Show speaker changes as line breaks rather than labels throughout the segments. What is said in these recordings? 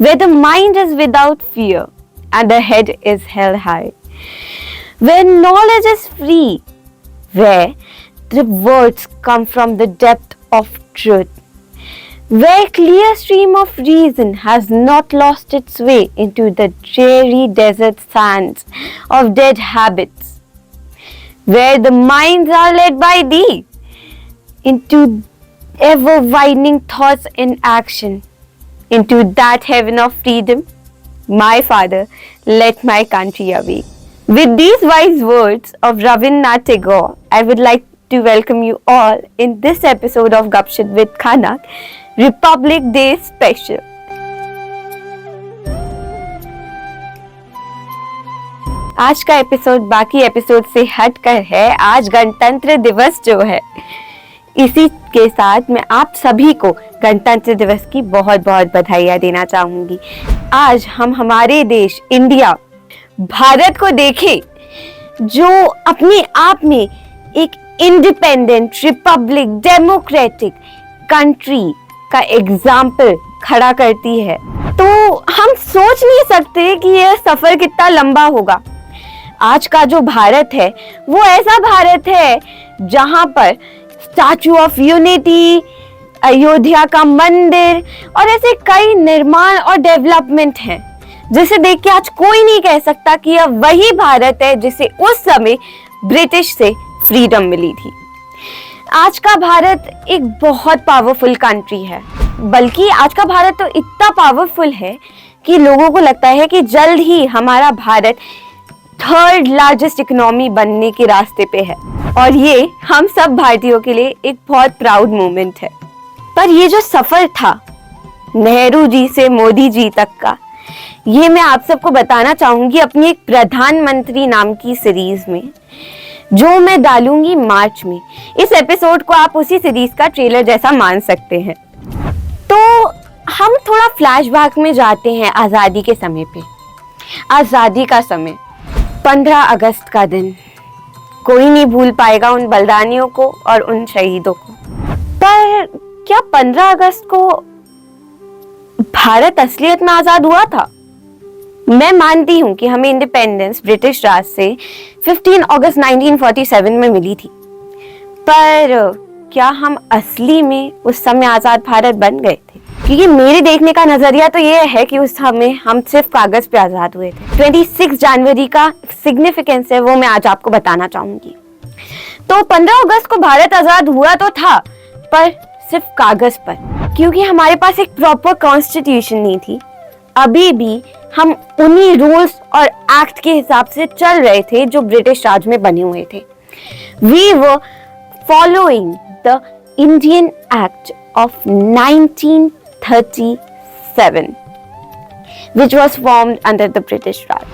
where the mind is without fear and the head is held high, where knowledge is free, where the words come from the depth of truth, where clear stream of reason has not lost its way into the dreary desert sands of dead habits, where the minds are led by thee into ever widening thoughts in action, into that heaven of freedom. My Father, let my country awake. With these wise words of Rabindranath Tagore, I would like to welcome you all in this episode of Gupshup with Khanak, Republic Day Special. आज का episode बाकी episode से हटकर है। आज गणतंत्र दिवस जो है, इसी के साथ मैं आप सभी को गणतंत्र दिवस की बहुत बहुत बधाइयाँ देना चाहूंगी। आज हम हमारे देश इंडिया, भारत को देखें, जो अपने आप में एक इंडिपेंडेंट, रिपब्लिक, डेमोक्रेटिक कंट्री का एग्जाम्पल खड़ा करती है। तो हम सोच नहीं सकते कि यह सफर कितना लंबा होगा। आज का जो भारत है वो ऐसा भारत है जहां पर स्टैचू ऑफ यूनिटी, अयोध्या का मंदिर और ऐसे कई निर्माण और डेवलपमेंट हैं, जिसे देख के आज कोई नहीं कह सकता कि यह वही भारत है जिसे उस समय ब्रिटिश से फ्रीडम मिली थी। आज का भारत एक बहुत पावरफुल कंट्री है, बल्कि आज का भारत तो इतना पावरफुल है कि लोगों को लगता है कि जल्द ही हमारा भारत थर्ड लार्जेस्ट इकोनॉमी बनने के रास्ते पे है, और ये हम सब भारतीयों के लिए एक बहुत प्राउड मोमेंट है। पर ये जो सफर था नेहरू जी से मोदी जी तक का, ये मैं आप सबको बताना चाहूंगी अपनी एक प्रधानमंत्री नाम की सीरीज में, जो मैं डालूंगी मार्च में। इस एपिसोड को आप उसी सीरीज का ट्रेलर जैसा मान सकते हैं। तो हम थोड़ा फ्लैशबैक में जाते हैं आज़ादी के समय पे। आज़ादी का समय, 15 अगस्त का दिन, कोई नहीं भूल पाएगा उन बलिदानियों को और उन शहीदों को। पर क्या 15 अगस्त को भारत असलियत में आज़ाद हुआ था? मैं मानती हूँ कि हमें इंडिपेंडेंस ब्रिटिश राज से 15 अगस्त 1947 में मिली थी, पर क्या हम असली में उस समय आज़ाद भारत बन गए थे? क्योंकि मेरे देखने का नजरिया तो ये है कि उस समय हम सिर्फ कागज पे आज़ाद हुए थे। 26 जनवरी का सिग्निफिकेंस है, वो मैं आज आपको बताना चाहूंगी। तो 15 अगस्त को भारत आज़ाद हुआ तो था, पर सिर्फ कागज पर, क्योंकि हमारे पास एक प्रॉपर कॉन्स्टिट्यूशन नहीं थी। अभी भी हम उन्हीं रूल्स और एक्ट के हिसाब से चल रहे थे जो ब्रिटिश राज में बने हुए थे। We were following the Indian Act of 1937, which was formed under the British Raj.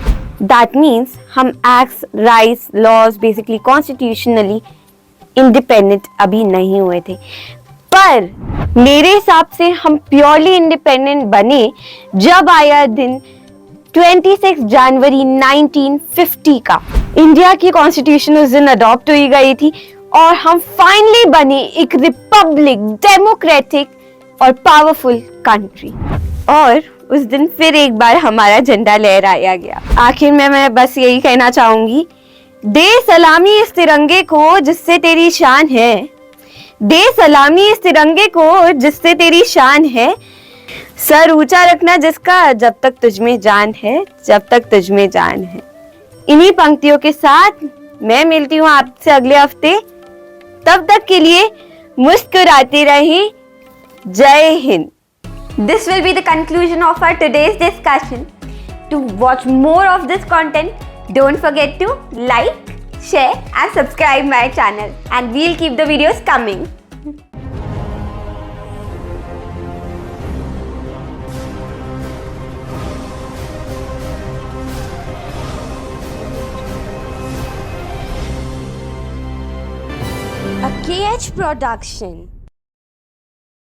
That means हम acts, rights, laws, basically constitutionally independent अभी नहीं हुए थे। पर मेरे हिसाब से हम प्योरली इंडिपेंडेंट बने जब आया दिन 26 जनवरी 1950 का। इंडिया की कॉन्स्टिट्यूशन उस दिन अडॉप्ट हुई गई थी और हम फाइनली बने एक रिपब्लिक, डेमोक्रेटिक और पावरफुल कंट्री। और उस दिन फिर एक बार हमारा झंडा लहराया गया। आखिर में मैं बस यही कहना चाहूंगी, दे सलामी इस तिरंगे को जिससे तेरी शान है, दे सलामी इस तिरंगे को जिससे तेरी शान है, सर ऊंचा रखना जिसका जब तक तुझमें जान है, जब तक तुझमें जान है। इन्हीं पंक्तियों के साथ मैं मिलती हूँ आपसे अगले हफ्ते। तब तक के लिए मुस्कुराते रहें। जय Hind. This will be the conclusion of our today's discussion. To watch more of this content, don't forget to like, share and subscribe my channel, and we'll keep the videos coming. A KH production.